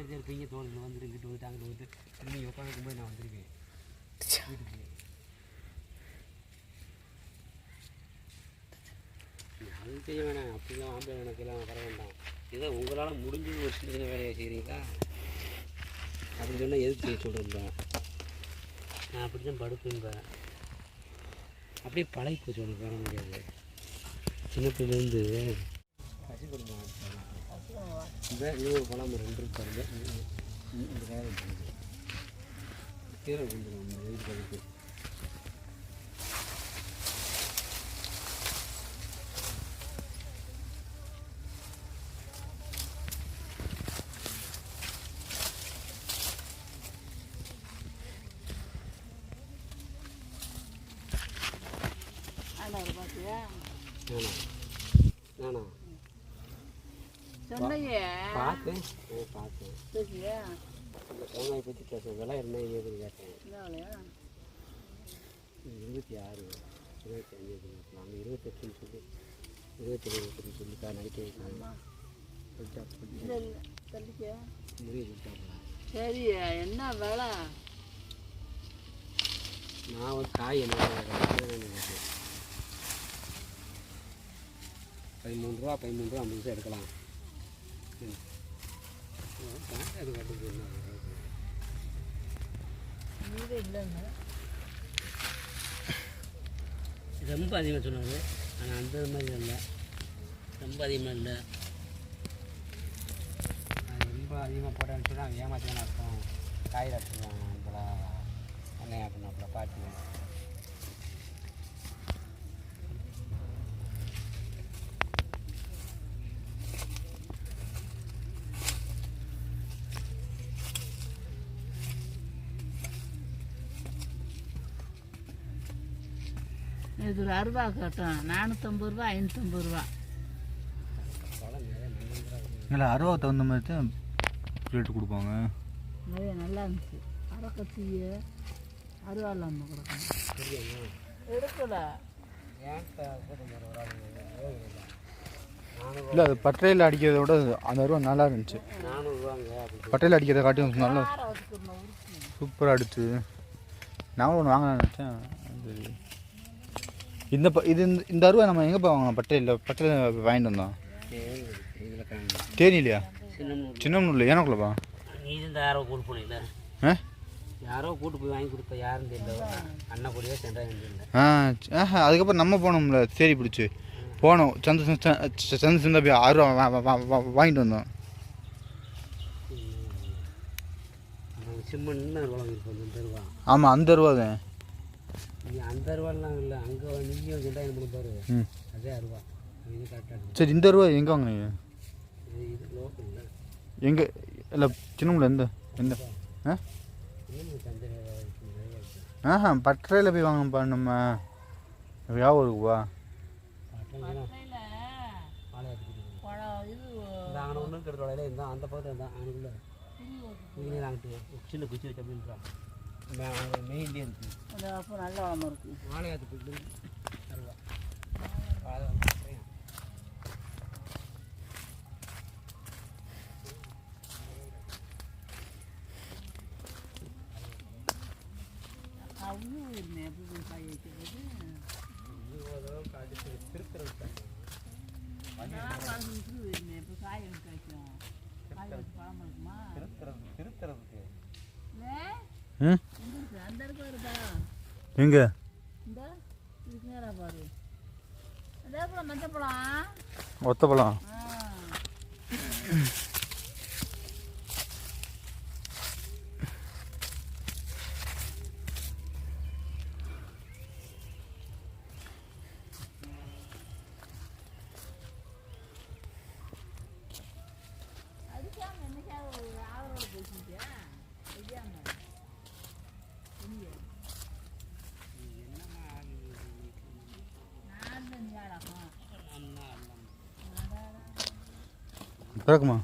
சரி இருப்பீங்க தோணுது வந்துட்டு இங்கிட்டு வந்துட்டு அங்கிட்டு வந்துட்டு திரும்பி உட்காந்துக்கும் போது நான் வந்திருக்கேன் வீட்டுக்கு. அது செய்ய வேணாம், அப்படிலாம் ஆம்பளை எனக்கெல்லாம் வர வேண்டாம். ஏதோ உங்களால் முடிஞ்ச ஒரு சின்ன சின்ன வேலையை செய்கிறீங்களா அப்படின்னு சொன்னால் எதுக்கு செய்ய சொல்கிறேன். நான் அப்படி தான் படுக்கும்பேன். அப்படியே பழகி போச்சு, உனக்கு வர முடியாது. சின்ன பிள்ளைலேருந்து பசி கொடுங்க. இந்த ஒரு பழம் 2 ரூபாய் இந்த வேலை கீரை வந்துடும் வீட்டுக்கு அதுக்கு. நானா பார்த்தேன் தேங்காய் பற்றி பேசுவேன். விலை என்ன ஏதுன்னு கேட்டேன். 26 25 நாங்கள் 28 சொல்லி 27 சொல்லிக்கா நைட்டு சரி. என்ன வேலை? நான் ஒரு காய் என்ன 13 ரூபா 50 எடுக்கலாம். அது கட்டுக்கு ரொம்ப அதிகமாக சொன்னாங்க. ஆனால் அந்த மாதிரி இல்லை, ரொம்ப அதிகமாக இல்லை. அது ரொம்ப அதிகமாக போட்டேன்னு சொன்னால் ஏமாற்றி தானே அர்த்தம். காய் ரட்டுவாங்க நம்மளா அண்ணன் அப்படின்னாப்புல பாட்டி. இது ஒரு 60 கட்டும். 450 ரூபா 550 ரூபா. இல்லை 60 தகுந்த மாதிரி தான் ரேட்டு கொடுப்பாங்க. நிறைய நல்லா இருந்துச்சு. அரைக்கச்சி 60 இல்லாமல் கொடுக்கணும் எடுக்கல. இல்லை அது பட்டையில் அடிக்கிறத விட அந்த ரூபா நல்லா இருந்துச்சு. பட்டையில் அடிக்கிறத காட்டி நல்லா சூப்பராக அடிச்சு. நாங்களும் ஒன்று வாங்கலாம்னு நினச்சேன். இந்த அருவா நம்ம எங்கே போய் வாங்கலாம்? பட்டையில் வாங்கிட்டு வந்தோம். தேனிலையா? சின்னம்னூரில் ஏனக்குள்ளப்பா? நீ இந்த யாரோ கூட்டு போனீங்களா? யாரோ கூட்டு போய் வாங்கி கொடுத்தா யாருன்னு தெரியல. அண்ணா கூடவே சென்றாங்க. அதுக்கப்புறம் நம்ம போனோம்ல தேடி பிடிச்சி போனோம். சந்து சந்தா போய் 6 ரூபா வாங்கிட்டு வந்தோம். ஆமாம் அந்த ரூபா தான். அந்த ரூபாலாம் இல்லை, அங்கே நீயும் சென்றாங்க பண்ணி பாரு. அதே ரூபா இது கரெக்டாக. சரி இந்த ரூபா எங்கே வாங்கினீங்க? இது லோக்கல் இல்லை. எங்கே இல்லை சின்னமுல எந்த பட்டறையில் போய் வாங்கணும்ப்பா. நம்ம ஞாபகம் இருக்குப்பா. அங்கே ஒன்றும் கெடுத்த இருந்தால் அந்த பக்கத்தில் இருந்தால் அங்கேக்குள்ள இங்கே நாங்கள் சின்ன குச்சி வச்சு அப்படின்றான். மெயின்லேயே இருக்குது. அப்போ நல்ல வளமாக இருக்குது. வாழையாத்து போயிட்டு அருவா அவ்வளோ இருந்தேன். எப்படி காய் வைக்கிறது திருக்கிறது இப்போ காய் எடுத்து வைக்கும். காய் வச்சு பழம் இருக்குமா? திருத்துறதுக்கு அந்த இருக்கா இருக்கா எங்க இந்த இதுக்கு நேரா பாரு. அதே போல மஞ்சப்பழம் ஒத்தப்பழம். அதுக்காக என்னைக்காவது ஒரு ஆவரோட பேசிட்டியா? பிறக்குமா?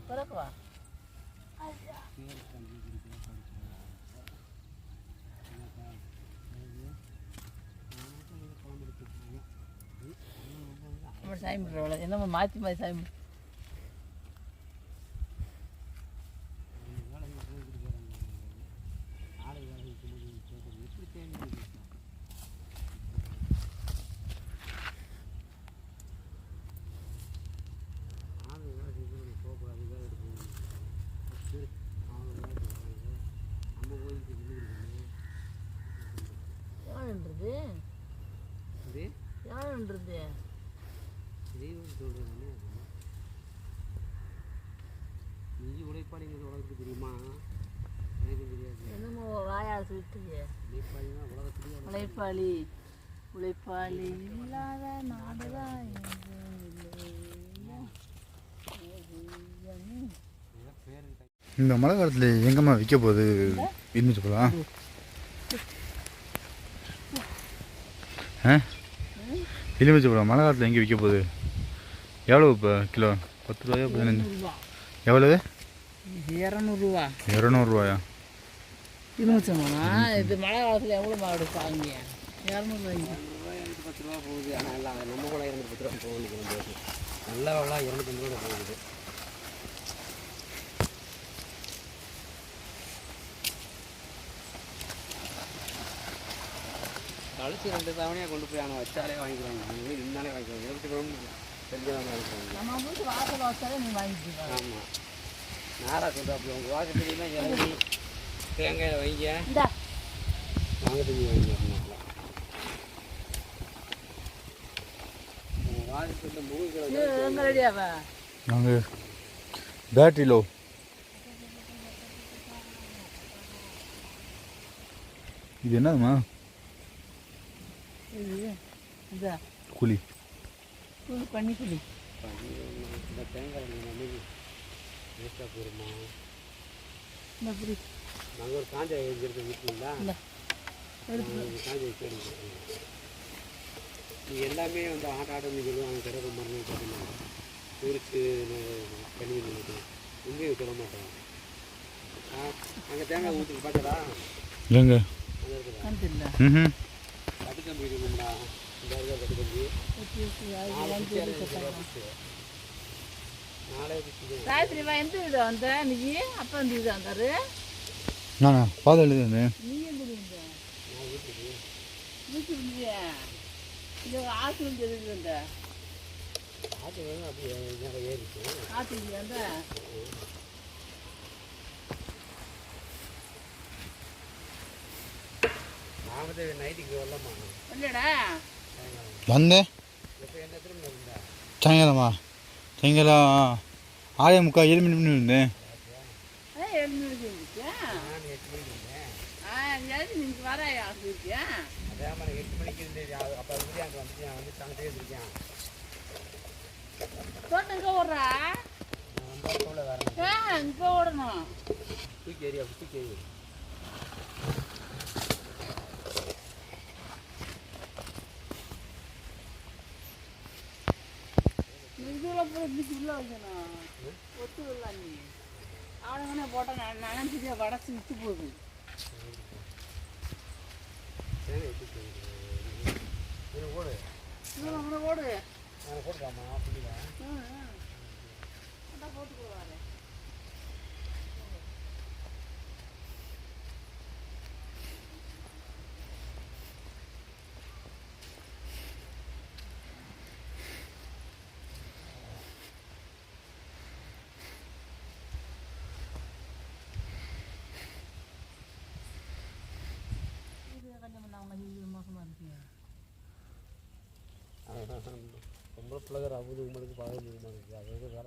பிறக்குவா? சாமி என்னம்மா மாற்றி மாற்றி சாமி உழைப்பாளிங்கிறது உலகத்துக்கு தெரியுமா? எனக்கு தெரியாது. என்னமோ வாயால் சொல்லிட்டு உழைப்பாளின்னா உலகத்துலேயே உழைப்பாளி உழைப்பாளி இல்லாத நாடுதான் இந்த மழை காலத்தில் எங்கம்மா விற்க போகுது இருந்துச்சு போலாம்? எலுமிச்சை பழம் மழை காலத்தில் எங்கே விற்க போகுது? எவ்வளோ இப்போ கிலோ? 10 ரூபாயா 15? எவ்வளவு? 200 200 இருந்துச்சோம்னா இது மழை காலத்தில் எவ்வளோ மாடு வாங்க? 200 எனக்கு 10 ரூபா போகுது. ஆனால் எல்லாம் நம்ம கூட 210 ரூபா போகுது. நல்ல வெள்ளா 250 ரூபா போகுது. கழிச்சு 2 தவணையாக கொண்டு போய் ஆனால் வச்சாலே வாங்கிக்கிறாங்க. அவங்க இருந்தாலே வாங்கிக்கிறாங்க. 20 ரூபா தெரிஞ்சவங்க வாங்கிக்கிறாங்க. நம்ம வீட்டு வாசல் வச்சாலே நீ வாங்கிக்கலாம். ஆமாம், நாராக சொல்கிறா அப்படி உங்கள் வாசப்படினா இறங்கி தேங்காயில் வைங்க, வாங்க தெரிஞ்சு வாங்கி அப்படின்னாக்கலாம். உங்கள் வாசப்படி முழு எங்கே ரெடியாவா? நாங்கள் பேட்டரி லோ. இது என்னதுமா? இதா குழி பண்ணி குழி. இந்த தேங்காய் நம்ம வேஸ்ட்டாக போயிருமா? இந்த புரி நாங்கள் ஒரு காஞ்ச இருக்கிற வீட்டுங்களா காஞ்ச வச்சு இது எல்லாமே வந்து ஆட்டாட்டம் சொல்லுவாங்க. கிடக்கு மருந்து பார்த்தீங்கன்னா ஊருக்கு கனி உண்மையை சொல்ல மாட்டோம். அங்கே தேங்காய் ஊற்றுக்கு பார்த்தடா எங்க அங்கே இருக்குதா? கண்டில்ல கட்டுக்கம்பி இருக்குங்களா? இந்த இருக்கிற கட்டுக்கம்பி நாளே ராத்திரி எந்த வீடு வந்த நீ? அப்போ இந்த வீடு வந்தாரு. நானா பாதை எழுதுனேன். நீ எந்த வீடு? நான் வீட்டுக்கு வீட்டுக்கு இல்லையா? இது ஆற்றுல தெரியுது. அந்த ஆற்று வேணும் அப்படியே நேரம் ஏறிச்சு. ஆற்று இல்லையா? அந்த நான் வந்து நைட்டுக்கு வரலாமா? இல்லைடா வந்தேன் எப்போ என்ன திரும்ப இருந்தா சாயங்காலமா? சாயங்காலம் 6:45 7 மணி இருந்தேன். 7 மணிக்கு இருந்துச்சா? நான் 8 மணிக்கு இருந்தேன். நீங்கள் வர இருக்கியா? அதே மாதிரி 8 மணிக்கு இருந்தேன். அப்போ வந்து அங்கே வந்துட்டு நான் வந்து தங்கிட்டே இருக்கேன். தோட்டங்க ஓடுறா? நான் ரொம்ப தோலை வரேன். இங்கே ஓடணும். தூக்கி ஏறி அப்படி தூக்கி ஏறி இதுல போய் உள்ள வைக்கணும். ஒத்து இல்லை நீ அவனுங்கன்னே போட்டால் நனைஞ்சிட்டே வடச்சி விட்டு போகுது. ஓடு இவ்வளோ ஓடு நான் போட்டுக்காமா புரியல. போட்டுக்குவாரு. மோசமாக இருக்குங்க. பொம்பளை பிள்ளைகிற 50 உங்களுக்கு 15 இருக்குது. அது வேலை